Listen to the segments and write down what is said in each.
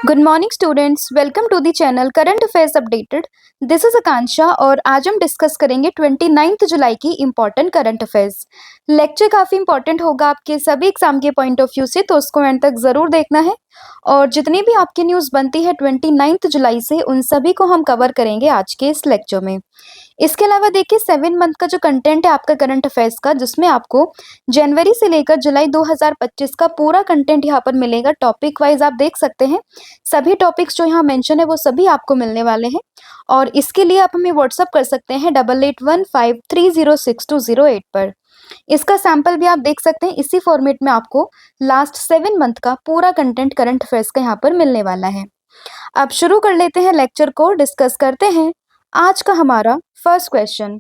Good morning students, welcome to the channel current affairs updated. This is Akanksha और आज हम discuss करेंगे 29 जुलाई की इंपॉर्टेंट करंट अफेयर्स। लेक्चर काफ़ी इंपॉर्टेंट होगा आपके सभी एग्जाम के पॉइंट ऑफ व्यू से, तो उसको एंड तक ज़रूर देखना है। और जितनी भी आपकी न्यूज़ बनती है 29 जुलाई से, उन सभी को हम कवर करेंगे आज के इस लेक्चर में। इसके अलावा देखिए 7 मंथ का जो कंटेंट है आपका करंट अफेयर्स का, जिसमें आपको जनवरी से लेकर जुलाई 2025 का पूरा कंटेंट यहाँ पर मिलेगा। टॉपिक वाइज आप देख सकते हैं, सभी टॉपिक्स जो यहाँ मेंशन है वो सभी आपको मिलने वाले हैं। और इसके लिए आप हमें व्हाट्सअप कर सकते हैं 8815306208 पर। इसका सैंपल भी आप देख सकते हैं। इसी फॉर्मेट में आपको लास्ट 7 मंथ का पूरा कंटेंट करंट अफेयर्स का यहाँ पर मिलने वाला है। अब शुरू कर लेते हैं लेक्चर को, डिस्कस करते हैं आज का हमारा फर्स्ट क्वेश्चन।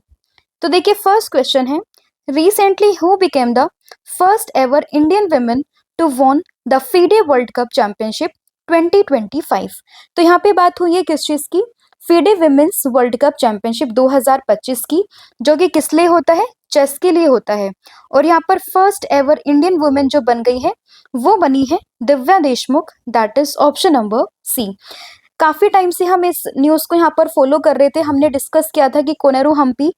तो देखिए फर्स्ट क्वेश्चन है, recently who became the first ever Indian women to won the FIDE world cup championship 2025। तो यहाँ पे बात हुई है किस चीज की, FIDE women's world cup championship 2025 की, जो कि किस लिए होता है, चेस के लिए होता है। और यहाँ पर फर्स्ट एवर इंडियन वुमेन जो बन गई है वो बनी है Divya Deshmukh, that is option number C. काफी टाइम से हम इस न्यूज को यहाँ पर फॉलो कर रहे थे। हमने डिस्कस किया था कि कोनेरू हम्पी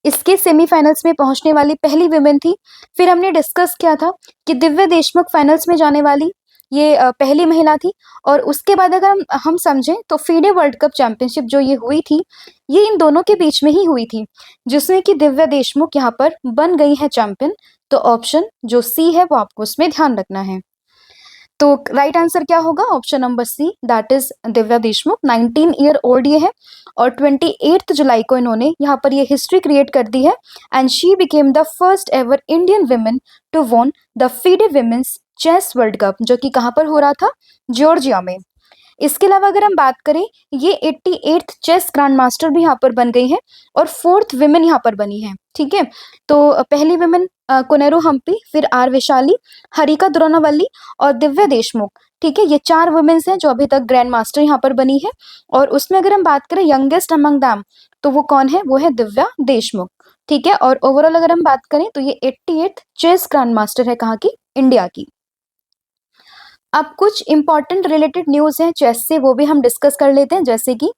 इसके सेमीफाइनल्स में पहुंचने वाली पहली विमेन थी। फिर हमने डिस्कस किया था कि दिव्या देशमुख फाइनल्स में जाने वाली ये पहली महिला थी। और उसके बाद अगर हम समझें तो फीडे वर्ल्ड कप चैंपियनशिप जो ये हुई थी, ये इन दोनों के बीच में ही हुई थी, जिसमें कि दिव्या देशमुख यहाँ पर बन गई है चैंपियन। तो ऑप्शन जो सी है वो आपको उसमें ध्यान रखना है। तो राइट आंसर क्या होगा, option number C, that is Divya Deshmukh. 19 year old ये है और 28 जुलाई को इन्होंने यहाँ पर ये हिस्ट्री क्रिएट कर दी है। And she became the first ever Indian women to won the FIDE women's chess world cup, जो कि कहाँ पर हो रहा था, जॉर्जिया में। इसके अलावा अगर हम बात करें, ये 88th चेस ग्रैंड मास्टर भी यहाँ पर बन गई है और 4th विमेन यहाँ पर बनी है। ठीक है, तो पहली विमेन कोनेरू हम्पी, फिर आर वैशाली, हरिका द्रोणावली और दिव्या देशमुख। ठीक है, ये 4 वुमेन्स हैं जो अभी तक ग्रैंड मास्टर यहाँ पर बनी है। और उसमें अगर हम बात करें यंगेस्ट अमंग दैम, तो वो कौन है, वो है दिव्या देशमुख। ठीक है, और ओवरऑल अगर हम बात करें तो ये 88th चेस ग्रैंड मास्टर है कहाँ की, इंडिया की। अब कुछ इंपॉर्टेंट रिलेटेड न्यूज है चेस से, वो भी हम डिस्कस कर लेते हैं। जैसे कि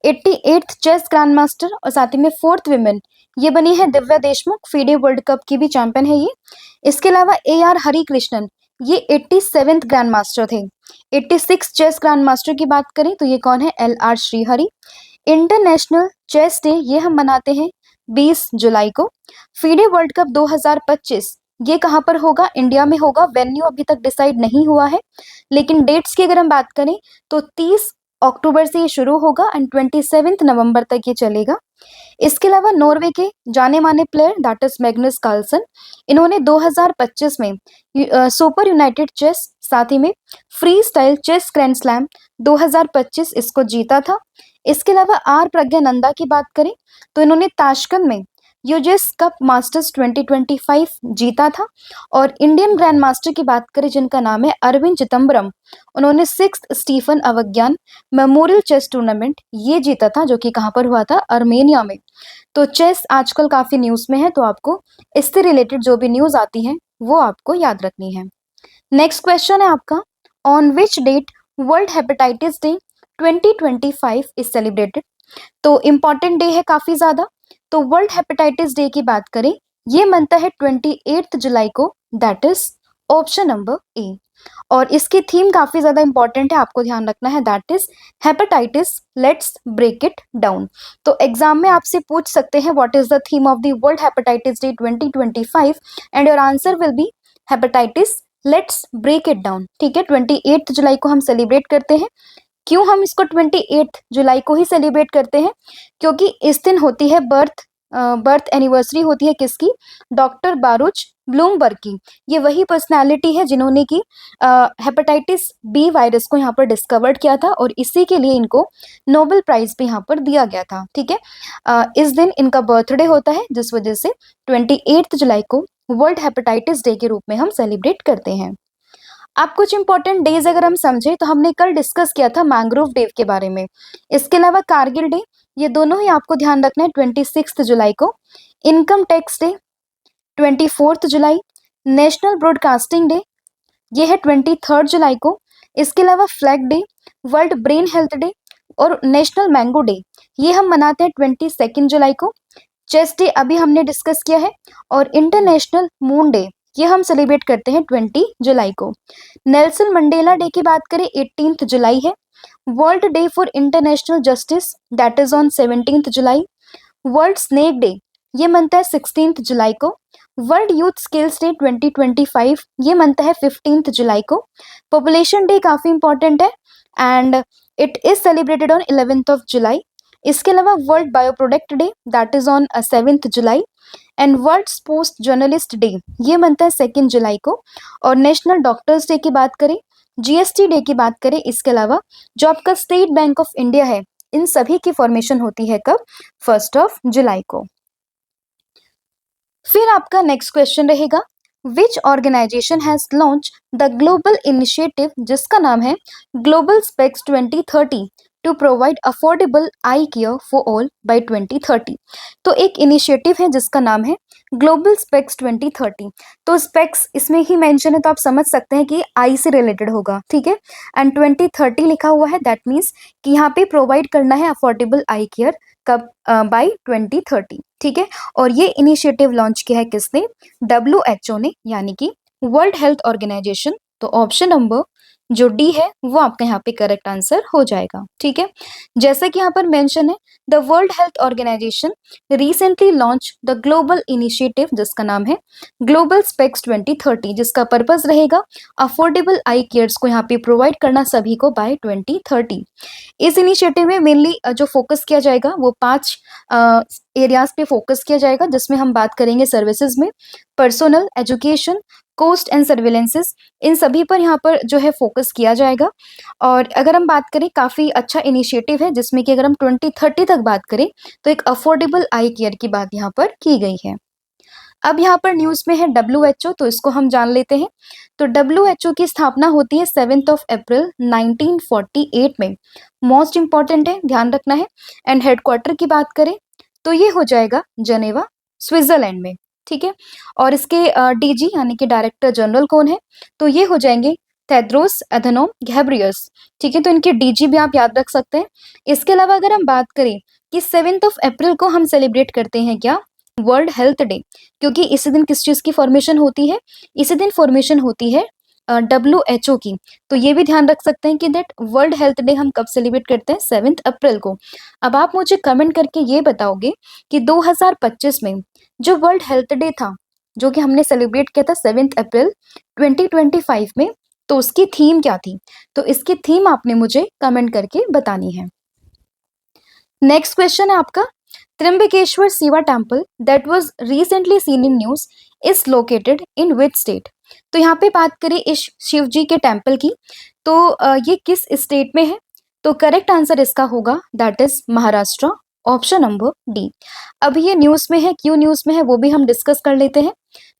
88th चेस ग्रैंड मास्टर और साथ ही में 4th विमेन ये बनी है Divya Deshmukh, FIDE world cup की भी चैंपियन है ये। इसके अलावा AR हरि कृष्णन, ये 87th ग्रैंड मास्टर थे। 86 चेस ग्रैंड मास्टर की बात करें तो ये कौन है, LR Shreehari. International chess day ये हम मनाते हैं 20 जुलाई को। फीडे वर्ल्ड कप 2025 ये कहाँ पर होगा, इंडिया में होगा। वेन्यू अभी तक डिसाइड नहीं हुआ है, लेकिन डेट्स की अगर हम बात करें तो 30 अक्टूबर से ये शुरू होगा एंड 27 नवंबर तक ये चलेगा। इसके अलावा नॉर्वे के जाने माने player that is Magnus Carlsen, इन्होंने 2025 में सुपर यूनाइटेड चेस, साथ ही में freestyle chess grand slam 2025 इसको जीता था। इसके अलावा आर प्रज्ञानंदा की बात करें तो इन्होंने ताशकंद में यूजेस कप मास्टर्स 2025 जीता था। और इंडियन ग्रैंड मास्टर की बात करें जिनका नाम है अरविंद चिदम्बरम, उन्होंने 6th Stephen Avagyan memorial chess tournament ये जीता था, जो कि कहाँ पर हुआ था, अर्मेनिया में। तो चेस आजकल काफी न्यूज में है, तो आपको इससे रिलेटेड जो भी न्यूज आती है वो आपको याद रखनी है। नेक्स्ट क्वेश्चन है आपका, on which date world hepatitis day 2025 is celebrated. तो इम्पॉर्टेंट डे है काफी ज्यादा। तो वर्ल्ड हेपेटाइटिस डे की बात करें, ये मनता है 28 जुलाई को, दैट इज ऑप्शन नंबर ए। और इसकी थीम काफी ज्यादा इंपॉर्टेंट है, आपको ध्यान रखना है, that is hepatitis let's break it down. तो एग्जाम में आपसे पूछ सकते हैं what is the theme of the world hepatitis day 2025 and your answer will be hepatitis let's break it down. ठीक है, 28 जुलाई को हम सेलिब्रेट करते हैं। क्यों हम इसको 28 जुलाई को ही सेलिब्रेट करते हैं, क्योंकि इस दिन होती है बर्थ एनिवर्सरी होती है किसकी, डॉक्टर बारूच ब्लूमबर्ग की। ये वही पर्सनालिटी है जिन्होंने की हेपेटाइटिस बी वायरस को यहाँ पर डिस्कवर्ड किया था और इसी के लिए इनको नोबेल प्राइज भी यहाँ पर दिया गया था। ठीक है, इस दिन इनका बर्थडे होता है, जिस वजह से 28 जुलाई को वर्ल्ड हेपेटाइटिस डे के रूप में हम सेलिब्रेट करते हैं। अब कुछ इंपॉर्टेंट डेज अगर हम समझे तो हमने कल डिस्कस किया था मैंग्रोव डे के बारे में। इसके अलावा कारगिल डे, ये दोनों ही आपको ध्यान रखना है 26 जुलाई को। इनकम टैक्स डे 24 जुलाई। नेशनल ब्रॉडकास्टिंग डे ये है 23 जुलाई को। इसके अलावा flag day, world brain health day और नेशनल मैंगो डे, ये हम मनाते हैं 22 जुलाई को। चेस्ट डे अभी हमने डिस्कस किया है। और इंटरनेशनल मून डे, ये हम सेलिब्रेट करते हैं 20 जुलाई को। नेल्सन मंडेला डे की बात करें 18 जुलाई है। World day for international justice, that is on 17 July. World snake day, ये मनता है 16 जुलाई को। वर्ल्ड यूथ स्किल्स डे 2025, ये मनता है 15 जुलाई को। पॉपुलेशन डे काफ़ी इंपॉर्टेंट है and it is celebrated on 11 जुलाई। इसके अलावा world bio product day, that is on 7 July. And world sports journalist day, ये मनता है 2 जुलाई को। और नेशनल डॉक्टर्स डे की बात करें, जीएसटी डे की बात करें, इसके अलावा जो आपका स्टेट बैंक ऑफ इंडिया है, इन सभी की फॉर्मेशन होती है कब? 1 जुलाई को। फिर आपका नेक्स्ट क्वेश्चन रहेगा, which organisation has launch the global initiative, जिसका नाम है global specs 2030 to provide affordable eye care for all by 2030। तो एक इनिशिएटिव है जिसका नाम है ग्लोबल स्पेक्स 2030। तो स्पेक्स इसमें ही मेंशन है, तो आप समझ सकते हैं कि आई से रिलेटेड होगा, ठीक है। एंड 2030 लिखा हुआ है, दैट मीन्स कि यहाँ पे प्रोवाइड करना है अफोर्डेबल आई केयर कब? बाय 2030, ठीक है। और ये इनिशिएटिव लॉन्च किया है किसने? WHO ने, यानी कि वर्ल्ड हेल्थ ऑर्गेनाइजेशन। तो ऑप्शन नंबर जो डी है वो आपका यहाँ पे करेक्ट आंसर हो जाएगा, ठीक है। जैसे कि यहाँ पर मेंशन है, the world health organization recently launch the global initiative, जिसका नाम है ग्लोबल स्पेक्स 2030, जिसका पर्पस रहेगा अफोर्डेबल आई केयर्स को यहाँ पे प्रोवाइड करना सभी को बाय 2030। इस इनिशिएटिव में मेनली जो फोकस किया जाएगा वो 5 एरियाज पे फोकस किया जाएगा, जिसमें हम बात करेंगे सर्विसेज में, पर्सोनल, एजुकेशन, कोस्ट एंड सर्विलेंसेस, इन सभी पर यहाँ पर जो है फोकस किया जाएगा। और अगर हम बात करें, काफ़ी अच्छा इनिशिएटिव है, जिसमें कि अगर हम 2030 तक बात करें तो एक अफोर्डेबल आई केयर की बात यहाँ पर की गई है। अब यहाँ पर न्यूज़ में है WHO, तो इसको हम जान लेते हैं। तो WHO की स्थापना होती है 7 अप्रैल 1948 में। मोस्ट इंपॉर्टेंट है, ध्यान रखना है। एंड हेडक्वार्टर की बात करें तो ये हो जाएगा जेनेवा, स्विट्जरलैंड में, ठीक है। और इसके DG यानी कि डायरेक्टर जनरल कौन है? तो ये हो जाएंगे टेड्रोस एधनोम घेब्रियस, ठीक है। तो इनके DG भी आप याद रख सकते हैं। इसके अलावा अगर हम बात करें कि 7 अप्रैल को हम सेलिब्रेट करते हैं क्या? वर्ल्ड हेल्थ डे, क्योंकि इसी दिन किस चीज़ की फॉर्मेशन होती है? इसी दिन फॉर्मेशन होती है WHO की। तो ये भी ध्यान रख सकते हैं कि दैट वर्ल्ड हेल्थ डे हम कब सेलिब्रेट करते हैं? 7 अप्रैल को। अब आप मुझे कमेंट करके ये बताओगे कि 2025 में जो वर्ल्ड हेल्थ डे था, जो कि हमने सेलिब्रेट किया था 7 अप्रैल 2025 में, तो उसकी थीम क्या थी? तो इसकी थीम आपने मुझे कमेंट करके बतानी है। नेक्स्ट क्वेश्चन है आपका, Trimbakeshwar Shiva temple that was recently seen in news is located in which state? तो यहाँ पे बात करें इस शिव जी के टेम्पल की, तो ये किस स्टेट में है? तो करेक्ट आंसर इसका होगा that is Maharashtra, option number D. अभी ये न्यूज़ में है, क्यों न्यूज़ में है वो भी हम डिस्कस कर लेते हैं।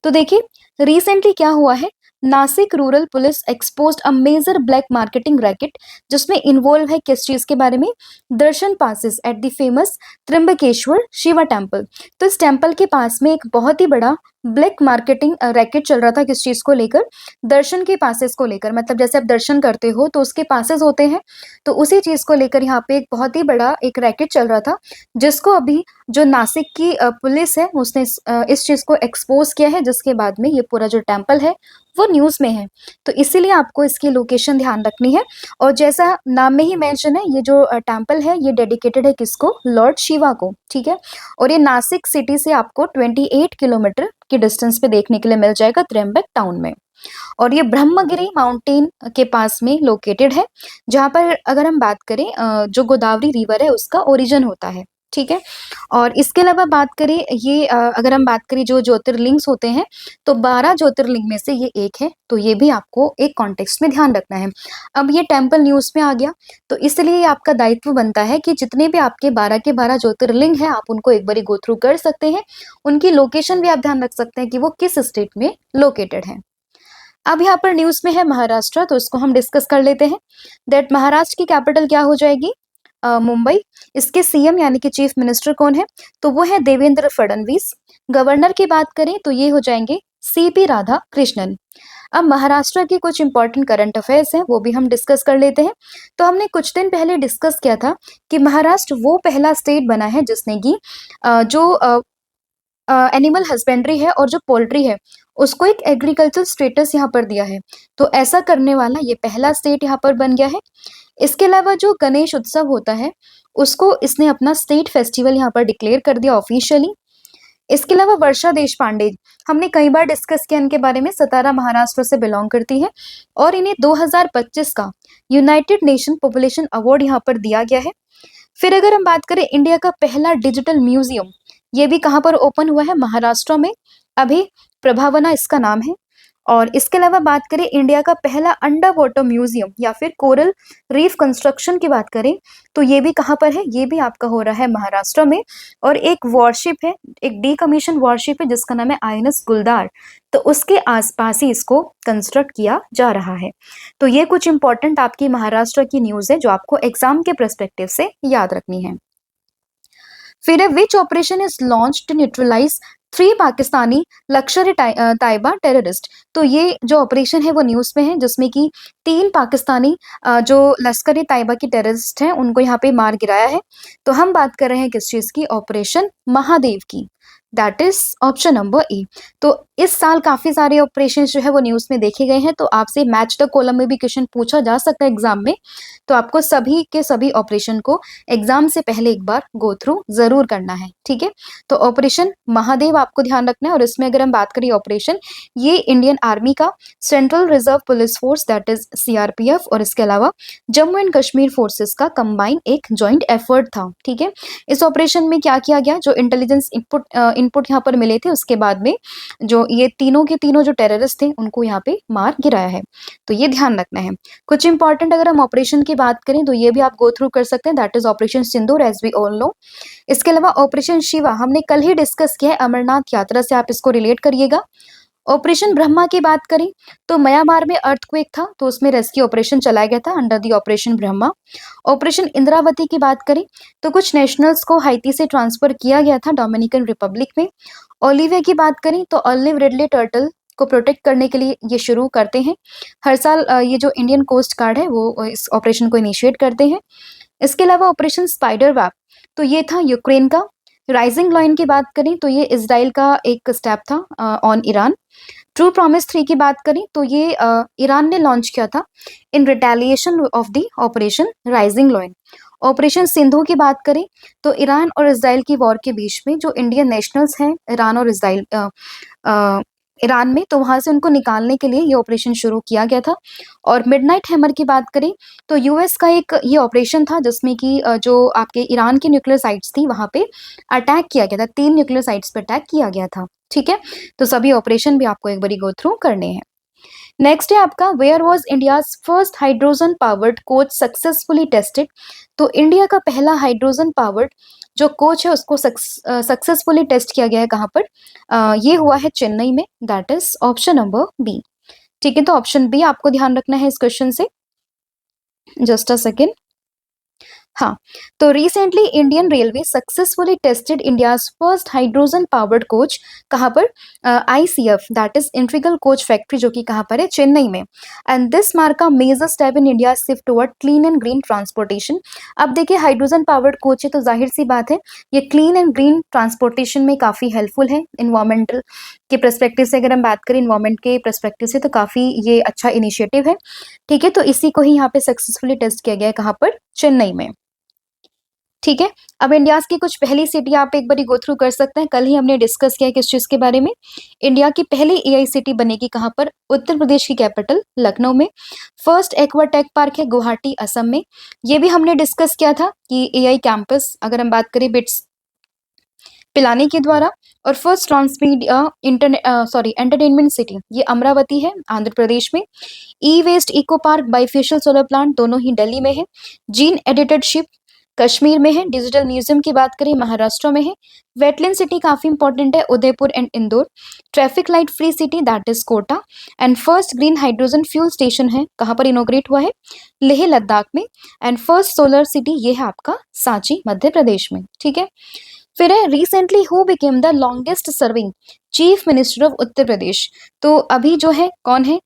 तो देखिए, रिसेंटली क्या हुआ है, Nashik rural police exposed a major black marketing racket, जिसमें इन्वॉल्व है किस चीज़ के बारे में? Darshan passes at the famous Trimbakeshwar Shiva temple. तो इस टेम्पल के पास में एक बहुत ही बड़ा ब्लैक मार्केटिंग रैकेट चल रहा था, किस चीज़ को लेकर? दर्शन के पासेस को लेकर। मतलब जैसे आप दर्शन करते हो तो उसके पासेस होते हैं, तो उसी चीज़ को लेकर यहाँ पे एक बहुत ही बड़ा एक रैकेट चल रहा था, जिसको अभी जो नासिक की पुलिस है उसने इस चीज़ को एक्सपोज किया है, जिसके बाद में ये पूरा जो टेम्पल है वो न्यूज़ में है। तो इसीलिए आपको इसकी लोकेशन ध्यान रखनी है। और जैसा नाम में ही मेंशन है, ये जो टेम्पल है ये डेडिकेटेड है किसको? लॉर्ड शिवा को, ठीक है। और ये नासिक सिटी से आपको 28 किलोमीटर की डिस्टेंस पे देखने के लिए मिल जाएगा, त्र्यंबक टाउन में। और ये ब्रह्मगिरी माउंटेन के पास में लोकेटेड है, जहाँ पर अगर हम बात करें जो गोदावरी रिवर है उसका ओरिजिन होता है, ठीक है। और इसके अलावा बात करें ये अगर हम बात करें जो ज्योतिर्लिंग्स होते हैं, तो 12 ज्योतिर्लिंग में से ये एक है, तो ये भी आपको एक कॉन्टेक्स्ट में ध्यान रखना है। अब ये टेम्पल न्यूज़ में आ गया, तो इसलिए आपका दायित्व बनता है कि जितने भी आपके 12 के 12 ज्योतिर्लिंग हैं आप उनको एक बारी गो थ्रू कर सकते हैं। उनकी लोकेशन भी आप ध्यान रख सकते हैं कि वो किस स्टेट में लोकेटेड है। अब यहाँ पर न्यूज़ में है महाराष्ट्र, तो इसको हम डिस्कस कर लेते हैं। दैट महाराष्ट्र की कैपिटल क्या हो जाएगी? मुंबई। इसके CM यानी कि चीफ मिनिस्टर कौन है? तो वो है देवेंद्र फडणवीस। गवर्नर की बात करें तो ये हो जाएंगे CP राधा कृष्णन। अब महाराष्ट्र के कुछ इंपॉर्टेंट करंट अफेयर्स हैं, वो भी हम डिस्कस कर लेते हैं। तो हमने कुछ दिन पहले डिस्कस किया था कि महाराष्ट्र वो पहला स्टेट बना है जिसने कि जो एनिमल हस्बेंड्री है और जो पोल्ट्री है उसको एक एग्रीकल्चर स्टेटस यहाँ पर दिया है। तो ऐसा करने वाला ये पहला स्टेट यहाँ पर बन गया है। इसके अलावा जो गणेश उत्सव होता है उसको इसने अपना स्टेट फेस्टिवल यहाँ पर डिक्लेयर कर दिया ऑफिशियली। इसके अलावा वर्षा देशपांडे, हमने कई बार डिस्कस किया इनके बारे में, सतारा महाराष्ट्र से बिलोंग करती है और इन्हें 2025 का यूनाइटेड नेशन पॉपुलेशन अवार्ड यहाँ पर दिया गया है। फिर अगर हम बात करें इंडिया का पहला डिजिटल म्यूजियम, ये भी कहाँ पर ओपन हुआ है, महाराष्ट्र में, अभी प्रभावना इसका नाम है। और इसके अलावा बात करें इंडिया का पहला अंडर वाटर म्यूजियम या फिर कोरल रीफ कंस्ट्रक्शन की बात करें तो ये भी कहाँ पर है, ये भी आपका हो रहा है महाराष्ट्र में। और एक वॉरशिप है, एक डीकमीशन वॉरशिप है जिसका नाम है आईएनएस गुलदार, तो उसके आसपास ही इसको कंस्ट्रक्ट किया जा रहा है। तो ये कुछ इंपॉर्टेंट आपकी महाराष्ट्र की न्यूज है जो आपको एग्जाम के पर्सपेक्टिव से याद रखनी है। फिर which operation is launch to neutralise 3 Pakistani Lashkar Taiba terrorist. तो ये जो ऑपरेशन है वो न्यूज में है जिसमें कि 3 पाकिस्तानी जो लश्कर ताइबा के टेररिस्ट हैं उनको यहाँ पे मार गिराया है। तो हम बात कर रहे हैं किस चीज की, ऑपरेशन महादेव की, दैट इज ऑप्शन नंबर ए। तो इस साल काफी सारे ऑपरेशन जो है वो न्यूज में देखे गए हैं। तो आपसे मैच द कॉलम में भी क्वेश्चन पूछा जा सकता है एग्जाम में, तो आपको सभी के सभी ऑपरेशन को एग्जाम से पहले एक बार गो थ्रू जरूर करना है, ठीक है। तो ऑपरेशन महादेव आपको ध्यान रखना है। और इसमें अगर हम बात करें ऑपरेशन, ये इंडियन आर्मी का central reserve police force that is CRPF और इसके अलावा जम्मू एंड कश्मीर फोर्सेस का कंबाइन एक जॉइंट एफर्ट था, ठीक है। इस ऑपरेशन में क्या किया गया, जो इंटेलिजेंस इनपुट यहाँ पर मिले थे उसके बाद में जो ये तीनों के तीनों जो टेररिस्ट थे उनको यहाँ पे मार गिराया है। तो ये ध्यान रखना है। कुछ इंपॉर्टेंट अगर हम ऑपरेशन की बात करें तो ये भी आप गो थ्रू कर सकते हैं, that is operation Sindoor as we all know. इसके अलावा ऑपरेशन शिवा हमने कल ही डिस्कस किया है, अमरनाथ यात्रा से आप इसको रिलेट करिएगा। ऑपरेशन ब्रह्मा की बात करें तो म्यांमार में अर्थक्वेक था तो उसमें रेस्क्यू ऑपरेशन चलाया गया था under the operation Brahma. Operation Indravati की बात करें तो कुछ नेशनल्स को हाइती से ट्रांसफर किया गया था डोमिनिकन रिपब्लिक में। ओलिविया की बात करें तो ऑलिव रिडले टर्टल को प्रोटेक्ट करने के लिए ये शुरू करते हैं हर साल। ये जो इंडियन कोस्ट गार्ड है वो इस ऑपरेशन को इनिशिएट करते हैं। इसके अलावा ऑपरेशन स्पाइडर वेब, तो ये था यूक्रेन का। राइजिंग लॉयन की बात करें तो ये इसराइल का एक स्टेप था ऑन ईरान। ट्रू प्रॉमिस 3 की बात करें तो ये ईरान ने लॉन्च किया था in retaliation of the operation rising lion. Operation Sindhu की बात करें तो ईरान और इसराइल की वॉर के बीच में जो इंडियन नेशनल्स हैं ईरान और इसराइल ईरान में, तो वहां से उनको निकालने के लिए ये ऑपरेशन शुरू किया गया था। और मिडनाइट हैमर की बात करें तो यूएस का एक ये ऑपरेशन था जिसमें कि जो आपके ईरान की न्यूक्लियर साइट्स थी वहां पे अटैक किया गया था, 3 न्यूक्लियर साइट्स पे अटैक किया गया था, ठीक है। तो सभी ऑपरेशन भी आपको एक बारी गो थ्रू करने हैं। नेक्स्ट है आपका where was India's first hydrogen powered coach successfully tested. तो इंडिया का पहला हाइड्रोजन पावर्ड जो कोच है उसको सक्सेसफुली टेस्ट किया गया है कहाँ पर, ये हुआ है चेन्नई में, that is option number B, ठीक है। तो ऑप्शन बी आपको ध्यान रखना है इस क्वेश्चन से। Just a second. हाँ, तो recently Indian railway successfully tested India's first hydrogen powered coach कहाँ पर, ICF that is integral coach factory जो कि कहाँ पर है, चेन्नई में। And this mark a major step in India shift toward clean and green transportation. अब देखिए हाइड्रोजन पावर्ड कोच है तो जाहिर सी बात है ये क्लीन एंड ग्रीन ट्रांसपोर्टेशन में काफ़ी हेल्पफुल है। इन्वायरमेंटल के पर्सपेक्टिव से अगर हम बात करें, इन्वायरमेंट के पर्सपेक्टिव से, तो काफ़ी ये अच्छा इनिशिएटिव है, ठीक है। तो इसी को ही यहाँ पे सक्सेसफुली टेस्ट किया गया है कहाँ पर, चेन्नई में, ठीक है। अब इंडियाज की कुछ पहली सिटी आप एक बारी गो थ्रू कर सकते हैं। कल ही हमने डिस्कस किया किस चीज़ के बारे में, इंडिया की पहली एआई सिटी बनेगी कहाँ पर, उत्तर प्रदेश की कैपिटल लखनऊ में। फर्स्ट एक्वा टेक पार्क है गुवाहाटी असम में, ये भी हमने डिस्कस किया था कि एआई कैंपस अगर हम बात करें बिट्स पिलानी के द्वारा। और फर्स्ट ट्रांसमीडिया एंटरटेनमेंट सिटी ये अमरावती है आंध्र प्रदेश में। E waste eco park bifacial solar plant दोनों ही दिल्ली में है। जीन एडिटेड शिप कश्मीर में है। डिजिटल म्यूजियम की बात करें महाराष्ट्र में है। वेटलैंड सिटी काफी इंपॉर्टेंट है, Udaipur and Indore. Traffic light free city that is Kota. And first green hydrogen fuel station है कहाँ पर इनोग्रेट हुआ है, लेह लद्दाख में। एंड फर्स्ट सोलर सिटी ये है आपका सांची मध्य प्रदेश में, ठीक है। फिर है recently who became the longest serving chief minister of Uttar Pradesh. तो अभी जो है कौन है,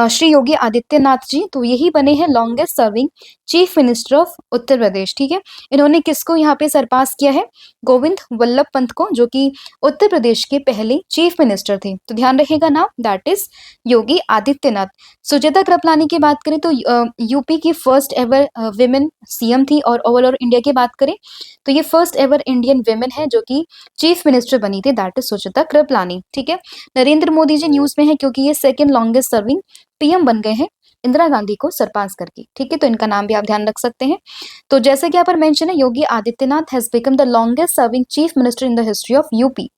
श्री योगी आदित्यनाथ जी, तो यही बने हैं longest serving chief minister of Uttar Pradesh. ठीक है, इन्होंने किसको यहाँ पे सरपास किया है, गोविंद वल्लभ पंत को, जो कि उत्तर प्रदेश के पहले चीफ मिनिस्टर थे। तो ध्यान रखिएगा नाम, दैट इज योगी आदित्यनाथ। सुचेता कृपलानी की बात करें तो यूपी की फर्स्ट एवर विमेन सीएम थी, और ओवरऑल इंडिया की बात करें तो ये फर्स्ट एवर इंडियन विमेन है जो कि चीफ मिनिस्टर बनी थी, दैट इज सुचेता कृपलानी। ठीक है, नरेंद्र मोदी जी न्यूज में है क्योंकि ये सेकंड लॉन्गेस्ट सर्विंग पीएम बन गए हैं इंदिरा गांधी को सरपास करके। ठीक है, तो इनका नाम भी आप ध्यान रख सकते हैं। तो जैसे कि यहाँ पर मेंशन है, Yogi Adityanath has become the longest serving chief minister in the history of UP.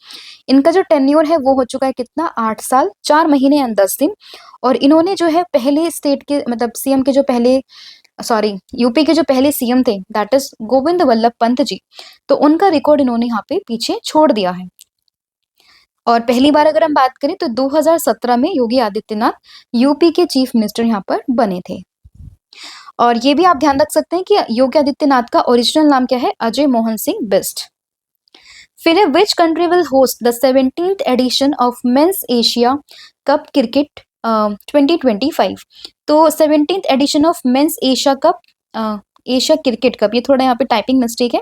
इनका जो टेन्योर है वो हो चुका है कितना, 8 साल 4 महीने एंड 10 दिन। और इन्होंने जो है पहले स्टेट के मतलब सीएम के जो पहले सॉरी यूपी के जो पहले सीएम थे दैट इज गोविंद वल्लभ पंत जी, तो उनका रिकॉर्ड इन्होंने यहाँ पे पीछे छोड़ दिया है। और पहली बार अगर हम बात करें तो 2017 में योगी आदित्यनाथ यूपी के चीफ मिनिस्टर यहाँ पर बने थे। और ये भी आप ध्यान रख सकते हैं कि योगी आदित्यनाथ का ओरिजिनल नाम क्या है, अजय मोहन सिंह बिस्ट। फिर है which country will host the 17th edition of men's Asia cup cricket 2025। तो 17th edition of men's Asia cup Asia cricket cup, ये थोड़ा यहाँ पे टाइपिंग मिस्टेक है।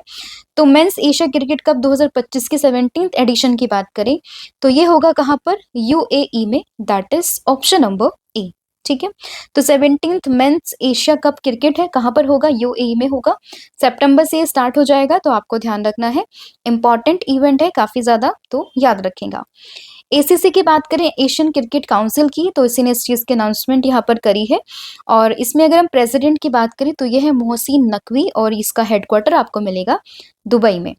तो मेंस एशिया क्रिकेट कप 2025 की 17th एडिशन की बात करें तो ये होगा कहाँ पर, यूएई में, that is option number A. ठीक है, तो 17th mains Asia cup cricket है, कहाँ पर होगा, यूएई में होगा। सितंबर से ये स्टार्ट हो जाएगा, तो आपको ध्यान रखना है, इंपॉर्टेंट इवेंट है काफी ज्यादा, तो याद रखेगा। एसीसी की बात करें, एशियन क्रिकेट काउंसिल की, तो इसी ने इस चीज की अनाउंसमेंट यहाँ पर करी है। और इसमें अगर हम प्रेसिडेंट की बात करें तो यह है मोहसिन नकवी, और इसका हेडक्वार्टर आपको मिलेगा दुबई में।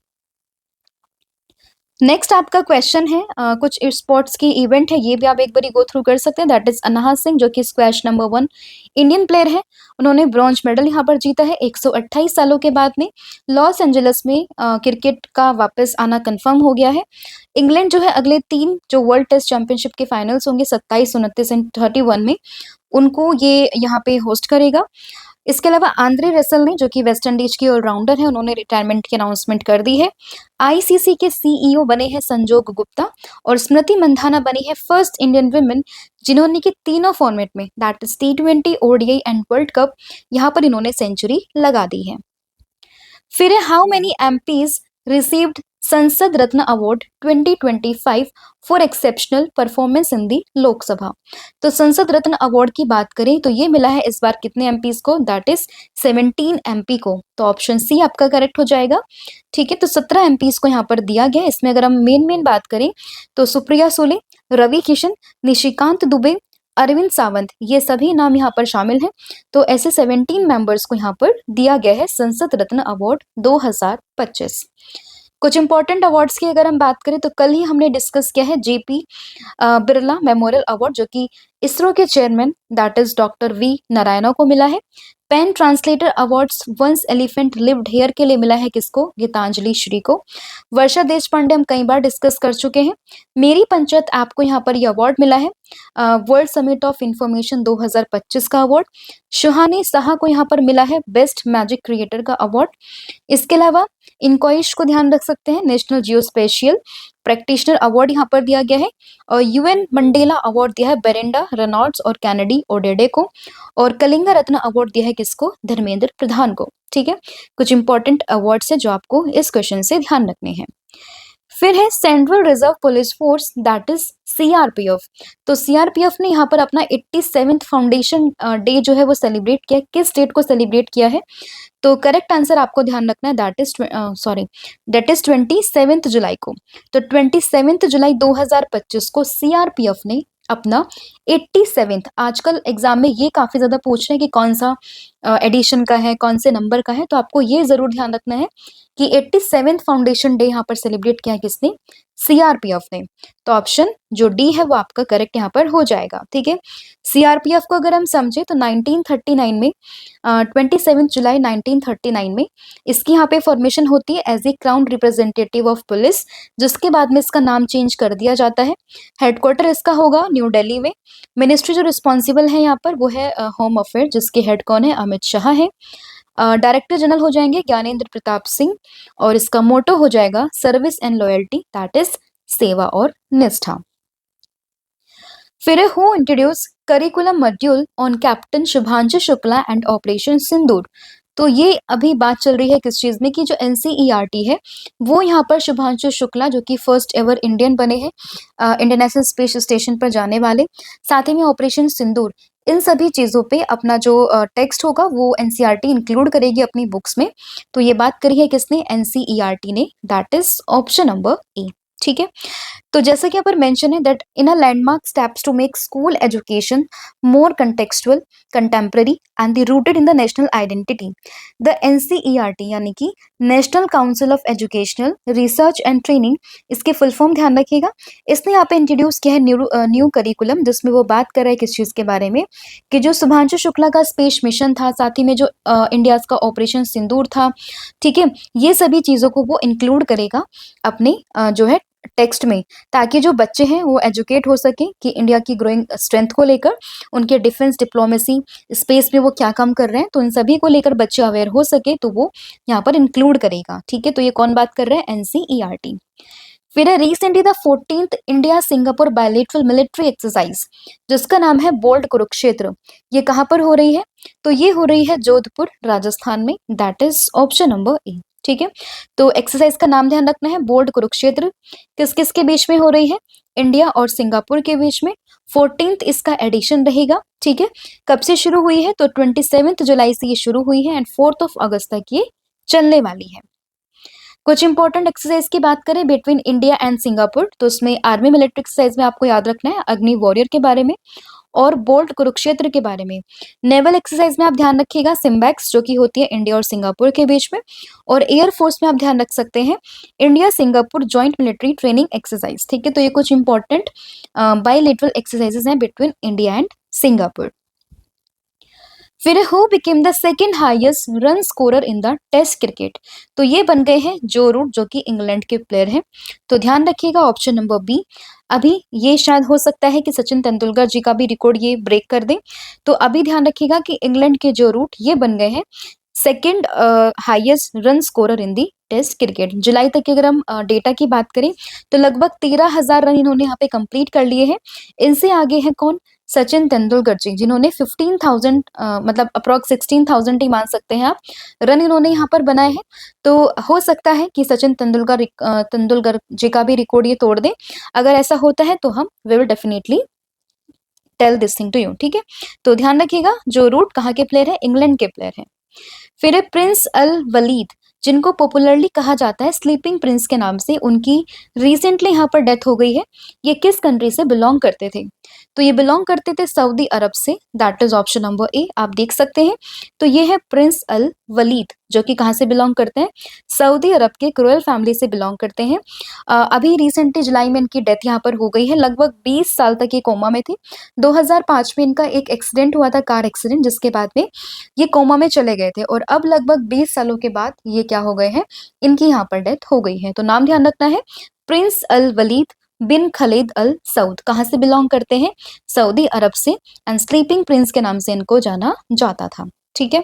नेक्स्ट आपका क्वेश्चन है कुछ स्पोर्ट्स की इवेंट है, ये भी आप एक बार गो थ्रू कर सकते हैं। दैट इज अनाहत सिंह, जो कि स्क्वैश नंबर 1 इंडियन प्लेयर है। उन्होंने ब्रॉन्ज मेडल यहाँ पर जीता है 128 सालों के बाद में। लॉस एंजलिस में क्रिकेट का वापस आना कंफर्म हो गया है। इंग्लैंड जो है अगले 3 जो वर्ल्ड टेस्ट चैंपियनशिप के फाइनल्स होंगे 27, 29 एंड 31 में, उनको ये यहाँ पे होस्ट करेगा। इसके अलावा आंद्रे रसल ने, जो कि वेस्ट इंडीज की ऑलराउंडर है, उन्होंने रिटायरमेंट की अनाउंसमेंट कर दी है। आईसीसी के सीईओ बने हैं संजोग गुप्ता, और स्मृति मंधाना बनी है फर्स्ट इंडियन वुमेन जिन्होंने कि तीनों फॉर्मेट में, that is T20, ODI and world cup, यहाँ पर इन्होंने सेंचुरी लगा दी है। फिर how many MPs received Sansad Ratna award 2025 for exceptional performance in the Lok Sabha. तो संसद रत्न अवार्ड की बात करें तो ये मिला है इस बार कितने एमपीज को, दैट इज 17 एमपी को। तो ऑप्शन सी आपका करेक्ट हो जाएगा। ठीक है, तो 17 एमपीज को यहाँ पर दिया गया। इसमें अगर हम मेन बात करें तो सुप्रिया सुले, रवि किशन, निशिकांत दुबे, अरविंद सावंत, ये सभी नाम यहाँ पर शामिल हैं। तो ऐसे 17 मेंबर्स को यहाँ पर दिया गया है संसद रत्न अवार्ड 2025। कुछ इंपॉर्टेंट अवार्ड्स की अगर हम बात करें तो कल ही हमने डिस्कस किया है जेपी बिरला मेमोरियल अवार्ड, जो कि इसरो के chairman that is doctor V Narayana को मिला है। Pen translator awards once elephant lived here के लिए मिला है किसको, गीतांजलि श्री को। वर्षा देश पांडे हम कई बार डिस्कस कर चुके हैं। मेरी पंचायत ऐप को यहाँ पर यह अवार्ड मिला है वर्ल्ड समिट ऑफ इंफॉर्मेशन 2025 का अवार्ड। सुहानी साहा को यहाँ पर मिला है बेस्ट मैजिक क्रिएटर का अवार्ड। इसके अलावा इनकॉइश को ध्यान रख सकते हैं, नेशनल जियोस्पेशियल प्रैक्टिशनर अवार्ड यहाँ पर दिया गया है। और यूएन मंडेला अवार्ड दिया है बेरेंडा रेनॉल्ड्स और कैनेडी ओडेडे को। और कलिंगा रत्न अवार्ड दिया है किसको, धर्मेंद्र प्रधान को। ठीक है, कुछ इंपॉर्टेंट अवार्ड्स है जो आपको इस क्वेश्चन से ध्यान रखने हैं। फिर है central reserve police force that is CRPF. तो सीआरपीएफ ने यहाँ पर अपना 87th फाउंडेशन डे जो है वो सेलिब्रेट किया। किस डेट को सेलिब्रेट किया है, तो करेक्ट आंसर आपको ध्यान रखना है, दैट इज 27 जुलाई को। तो 27 जुलाई 2025 को सीआरपीएफ ने अपना 87th, आजकल एग्जाम में ये काफी ज्यादा पूछ रहे हैं कि कौन सा एडिशन का है, कौन से नंबर का है, तो आपको ये जरूर ध्यान रखना है कि 87th फाउंडेशन डे यहाँ पर सेलिब्रेट किया है किसने, सीआरपीएफ ने। तो ऑप्शन जो डी है वो आपका करेक्ट यहाँ पर हो जाएगा। ठीक है, सीआरपीएफ को अगर हम समझे तो 1939 में 27 जुलाई 1939 में इसकी यहाँ पे फॉर्मेशन होती है as a crown representative of police, जिसके बाद में इसका नाम चेंज कर दिया जाता है। हेडक्वार्टर इसका होगा न्यू दिल्ली में। मिनिस्ट्री जो रिस्पॉन्सिबल है यहाँ पर वो है होम अफेयर, जिसके हेड कौन है, अमित शाह है। डायरेक्टर जनरल हो जाएंगे ज्ञानेंद्र प्रताप सिंह, और इसका मोटो हो जाएगा service and loyalty, that is सेवा और निष्ठा। फिर है who introduce curriculum module on captain Shubhanshu Shukla and operation Sindoor. तो ये अभी बात चल रही है किस चीज में कि जो एनसीईआरटी है वो यहाँ पर शुभांशु शुक्ला जो कि फर्स्ट एवर इंडियन बने हैं इंटरनेशनल स्पेस स्टेशन पर जाने वाले, साथ ही में ऑपरेशन सिंदूर, इन सभी चीजों पे अपना जो टेक्स्ट होगा वो एनसीईआरटी इंक्लूड करेगी अपनी बुक्स में। तो ये बात करी है किसने, एनसीईआरटी ने, that is option number A. ठीक है, तो जैसा कि यहाँ पर मेंशन है that in a landmark steps to make school education more contextual, contemporary and the rooted in the national identity, the NCERT यानी कि national council of educational research and training, इसके फुल फॉर्म ध्यान रखिएगा। इसने यहाँ पे introduce किया है न्यू करिकुलम, जिसमें वो बात कर रहा है किस चीज के बारे में कि जो शुभांशु शुक्ला का स्पेस मिशन था, साथ ही में जो इंडिया का ऑपरेशन सिंदूर था, ठीक है, ये सभी चीजों को वो इंक्लूड करेगा अपने जो है टेक्स्ट में, ताकि जो बच्चे हैं वो एजुकेट हो सके कि इंडिया की ग्रोइंग स्ट्रेंथ को लेकर, उनके डिफेंस डिप्लोमेसी स्पेस में वो क्या काम कर रहे हैं, तो इन सभी को लेकर बच्चे अवेयर हो सके, तो वो यहाँ पर इंक्लूड करेगा। ठीक है, तो ये कौन बात कर रहे हैं, एनसीईआरटी। फिर है recently the 14th India Singapore bilateral military exercise, जिसका नाम है बोल्ड कुरुक्षेत्र, ये कहाँ पर हो रही है, तो ये हो रही है जोधपुर राजस्थान में, that is option number A. ठीक है, तो एक्सरसाइज का नाम ध्यान रखना है, बोल्ड कुरुक्षेत्र, किस किस के बीच में हो रही है, इंडिया और सिंगापुर के बीच में, 14th इसका एडिशन रहेगा। ठीक है, कब से शुरू हुई है, तो 27 जुलाई से ये शुरू हुई है एंड 4 अगस्त तक ये चलने वाली है। कुछ इंपॉर्टेंट एक्सरसाइज की बात करें बिटवीन इंडिया एंड सिंगापुर, तो उसमें आर्मी मिलिट्री एक्सरसाइज में आपको याद रखना है अग्नि वॉरियर के बारे में और बोल्ट कुरुक्षेत्र के बारे में। नेवल एक्सरसाइज में आप ध्यान रखिएगा सिम्बैक्स, जो कि होती है इंडिया और सिंगापुर के बीच में, और एयरफोर्स में आप ध्यान रख सकते हैं India Singapore joint military training exercise. ठीक है, तो ये कुछ इंपॉर्टेंट बायलेटरल एक्सरसाइजेज हैं बिटवीन इंडिया एंड सिंगापुर। फिर who became the second highest run scorer in the test cricket, तो ये बन गए हैं जो रूट, जो कि इंग्लैंड के प्लेयर हैं। तो ध्यान रखिएगा ऑप्शन नंबर बी, अभी ये शायद हो सकता है कि सचिन तेंदुलकर जी का भी रिकॉर्ड ये ब्रेक कर दे, तो अभी ध्यान रखिएगा कि इंग्लैंड के जो रूट ये बन गए हैं second highest run scorer in the test cricket. जुलाई तक की अगर हम डेटा की बात करें तो लगभग 13,000 रन इन्होंने यहाँ पे कंप्लीट कर लिए हैं। इनसे आगे है कौन, सचिन तेंदुलकर जी, जिन्होंने 15,000 मतलब अप्रॉक्स 16,000 ही मान सकते हैं आप, रन इन्होंने यहाँ पर बनाए हैं। तो हो सकता है कि सचिन तेंदुलकर जी का भी रिकॉर्ड ये तोड़ दे। अगर ऐसा होता है तो हम we will definitely tell this thing to you. ठीक है, तो ध्यान रखिएगा जो रूट कहाँ के प्लेयर है, इंग्लैंड के प्लेयर है। फिर है प्रिंस अल वलीद, जिनको पॉपुलरली कहा जाता है स्लीपिंग प्रिंस के नाम से, उनकी रिसेंटली यहाँ पर डेथ हो गई है। ये किस कंट्री से बिलोंग करते थे, तो ये बिलोंग करते थे सऊदी अरब से, दैट इज ऑप्शन नंबर ए, आप देख सकते हैं। तो ये है प्रिंस अल वलीद, जो कि कहाँ से बिलोंग करते हैं, सऊदी अरब के क्रोयल फैमिली से बिलोंग करते हैं। अभी रिसेंटली जुलाई में इनकी डेथ यहाँ पर हो गई है, लगभग 20 साल तक ये कोमा में थे। 2005 में इनका एक एक्सीडेंट हुआ था, कार एक्सीडेंट, जिसके बाद में ये कोमा में चले गए थे, और अब लगभग 20 सालों के बाद ये क्या हो गए हैं, इनकी यहाँ पर डेथ हो गई है। तो नाम ध्यान रखना है, प्रिंस अल वलीद बिन खलीद अल सऊद, कहाँ से बिलोंग करते हैं, सऊदी अरब से, एंड स्लीपिंग प्रिंस के नाम से इनको जाना जाता था। ठीक है,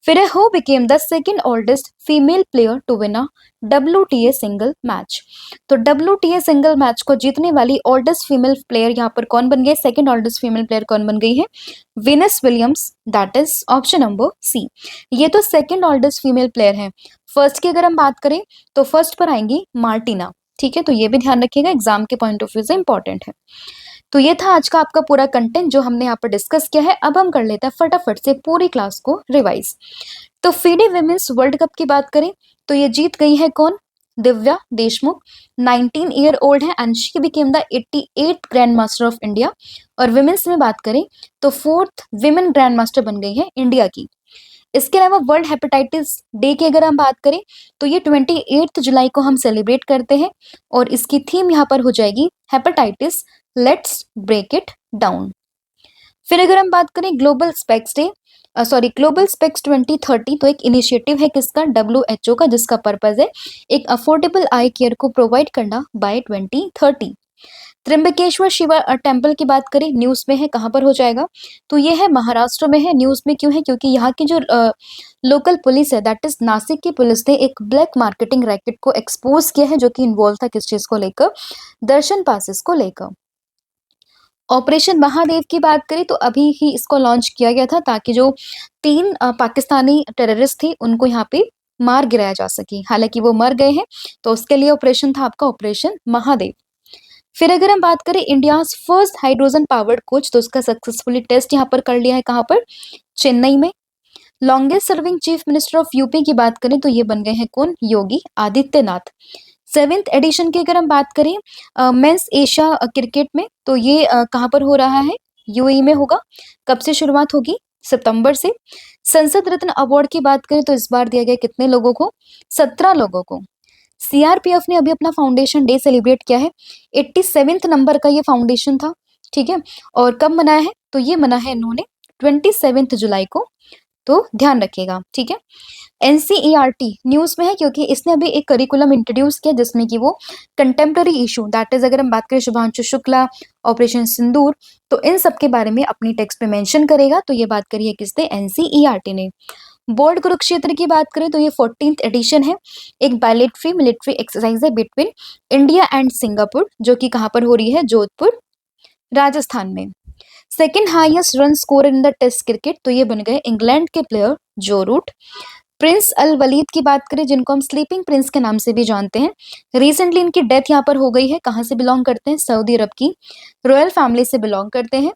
फिर है who became the second oldest female player to win a WTA single match, तो WTA सिंगल मैच को जीतने वाली ओल्डेस्ट फीमेल प्लेयर यहाँ पर कौन बन गई, सेकेंड ओल्डेस्ट फीमेल प्लेयर कौन बन गई है, Venus Williams, that is option number C. ये तो सेकेंड ओल्डेस्ट फीमेल प्लेयर है। फर्स्ट की अगर हम बात करें तो फर्स्ट पर आएंगी मार्टिना। ठीक है, तो ये भी ध्यान रखिएगा, एग्जाम के पॉइंट ऑफ व्यू से इंपॉर्टेंट है। तो ये था आज का आपका पूरा कंटेंट जो हमने यहाँ पर डिस्कस किया है। अब हम कर लेते हैं फटाफट से पूरी क्लास को रिवाइज। तो फीडे विमेंस वर्ल्ड कप की बात करें तो ये जीत गई है कौन, दिव्या देशमुख, 19 ईयर ओल्ड है and she became the 88th grand master of India. और विमेंस में बात करें तो 4th विमेन ग्रैंड मास्टर बन गई है इंडिया की। इसके अलावा वर्ल्ड हेपेटाइटिस डे की अगर हम बात करें तो ये 28 जुलाई को हम सेलिब्रेट करते हैं, और इसकी थीम यहाँ पर हो जाएगी hepatitis, let's break it down. फिर अगर हम बात करें global specs day, global specs 2030, तो एक इनिशिएटिव है किसका, WHO का, जिसका पर्पज है एक अफोर्डेबल आई केयर को प्रोवाइड करना बाय 2030। त्र्यंबकेश्वर शिवा टेम्पल की बात करें, न्यूज में है, कहाँ पर हो जाएगा, तो ये है महाराष्ट्र में है। न्यूज में क्यों है, क्योंकि यहाँ की जो लोकल पुलिस है, दैट इज नासिक की पुलिस ने एक ब्लैक मार्केटिंग रैकेट को एक्सपोज किया है, जो कि इन्वॉल्व था किस चीज को लेकर, दर्शन पासेस को लेकर। ऑपरेशन महादेव की बात करें तो अभी ही इसको लॉन्च किया गया था ताकि जो 3 पाकिस्तानी टेररिस्ट थे उनको यहाँ पे मार गिराया जा सके। हालाँकि वो मर गए हैं, तो उसके लिए ऑपरेशन था आपका ऑपरेशन महादेव। फिर अगर हम बात करें India's first hydrogen powered coach, तो उसका सक्सेसफुली टेस्ट यहाँ पर कर लिया है कहाँ पर? चेन्नई में। Longest serving chief minister of UP की बात करें तो ये बन गए हैं कौन? योगी आदित्यनाथ। 7th एडिशन की अगर हम बात करें मेंस एशिया क्रिकेट में, तो ये कहाँ पर हो रहा है? यूएई में होगा। कब से शुरुआत होगी? सितंबर से। संसद रत्न अवार्ड की बात करें तो इस बार दिया गया कितने लोगों को? 17 लोगों को। सीआरपीएफ ने अभी अपना फाउंडेशन डे सेलिब्रेट किया है। 87th नंबर का ये फाउंडेशन था, ठीक है? और कब मनाया है? तो ये मना है इन्होंने 27 जुलाई को, तो ध्यान रखिएगा, ठीक है? एनसीईआरटी न्यूज़ में है क्योंकि इसने अभी एक करिकुलम इंट्रोड्यूस किया जिसमें कि वो कंटेम्प्रेरी इशू, दैट इज अगर हम बात करें शुभांशु शुक्ला, ऑपरेशन सिंदूर, तो इन सब के बारे में अपनी टेक्स्ट में मेंशन करेगा। तो ये बात करी है किसने? एनसीईआरटी ने। बोर्ड कुरुक्षेत्र की बात करें तो ये 14th एडिशन है। एक बायलेटरी मिलिट्री एक्सरसाइज है बिटवीन इंडिया एंड सिंगापुर, जो कि कहाँ पर हो रही है? जोधपुर, राजस्थान में। Second highest run score in the test cricket, तो ये बन गए इंग्लैंड के प्लेयर जो रूट। प्रिंस अल वलीद की बात करें जिनको हम स्लीपिंग प्रिंस के नाम से भी जानते हैं, रिसेंटली इनकी डेथ यहाँ पर हो गई है। कहाँ से बिलोंग करते हैं? सऊदी अरब की रॉयल फैमिली से बिलोंग करते हैं।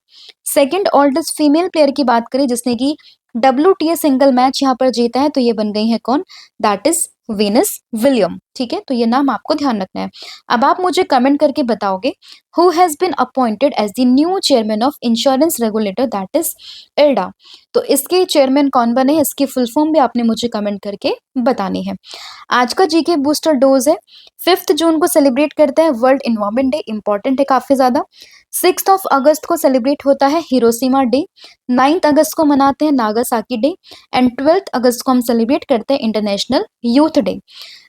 सेकंड ओल्डेस्ट फीमेल प्लेयर की बात करें जिसने कि WTA सिंगल मैच यहाँ पर जीता है, तो ये बन गई है कौन? दैट इज वीनस विलियम, ठीक है? तो ये नाम आपको ध्यान रखना है। अब आप मुझे कमेंट करके बताओगे who has been appointed as the new chairman of insurance regulator, that is IRDA। तो इसके चेयरमैन कौन बने? इसकी फुल फॉर्म भी आपने मुझे कमेंट करके बतानी है। आज का जीके बूस्टर डोज है। 5 जून को सेलिब्रेट करते हैं वर्ल्ड इन्वायरमेंट डे, इंपॉर्टेंट है काफी ज्यादा। 6 अगस्त को सेलिब्रेट होता है हिरोशिमा डे। 9 अगस्त को मनाते हैं नागासाकी डे एंड 12 अगस्त को हम सेलिब्रेट करते हैं इंटरनेशनल यूथ डे।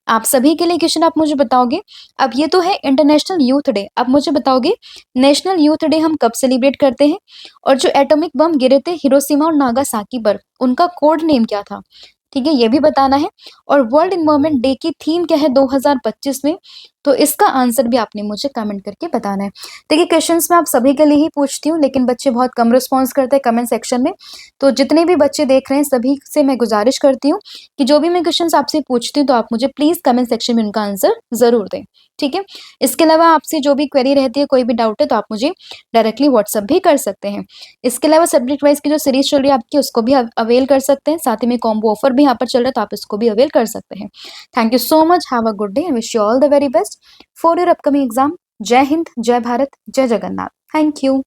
आप सभी के लिए क्वेश्चन आप मुझे बताओगे, अब ये तो है इंटरनेशनल यूथ डे, अब मुझे बताओगे नेशनल यूथ डे हम कब सेलिब्रेट करते हैं? और जो एटॉमिक बम गिरे थे हिरोशिमा और नागासाकी पर, उनका कोड नेम क्या था? ठीक है, ये भी बताना है। और वर्ल्ड इन्वायरमेंट डे की थीम क्या है 2025 में? तो इसका आंसर भी आपने मुझे कमेंट करके बताना है। देखिए क्वेश्चंस मैं आप सभी के लिए ही पूछती हूँ, लेकिन बच्चे बहुत कम रिस्पॉन्स करते हैं कमेंट सेक्शन में। तो जितने भी बच्चे देख रहे हैं सभी से मैं गुजारिश करती हूँ कि जो भी मैं क्वेश्चंस आपसे पूछती हूँ तो आप मुझे प्लीज़ कमेंट सेक्शन में उनका आंसर ज़रूर दें, ठीक है? इसके अलावा आपसे जो भी क्वेरी रहती है, कोई भी डाउट है, तो आप मुझे डायरेक्टली व्हाट्सअप भी कर सकते हैं। इसके अलावा सब्जेक्ट वाइज की जो सीरीज चल रही है आपकी, उसको भी अवेल कर सकते हैं। साथ ही में कॉम्बो ऑफर भी यहाँ पर चल रहा है, तो आप इसको भी अवेल कर सकते हैं। Thank you so much, have a good day, I wish you all the very best for your upcoming exam. जय हिंद, जय भारत, जय जगन्नाथ। Thank you.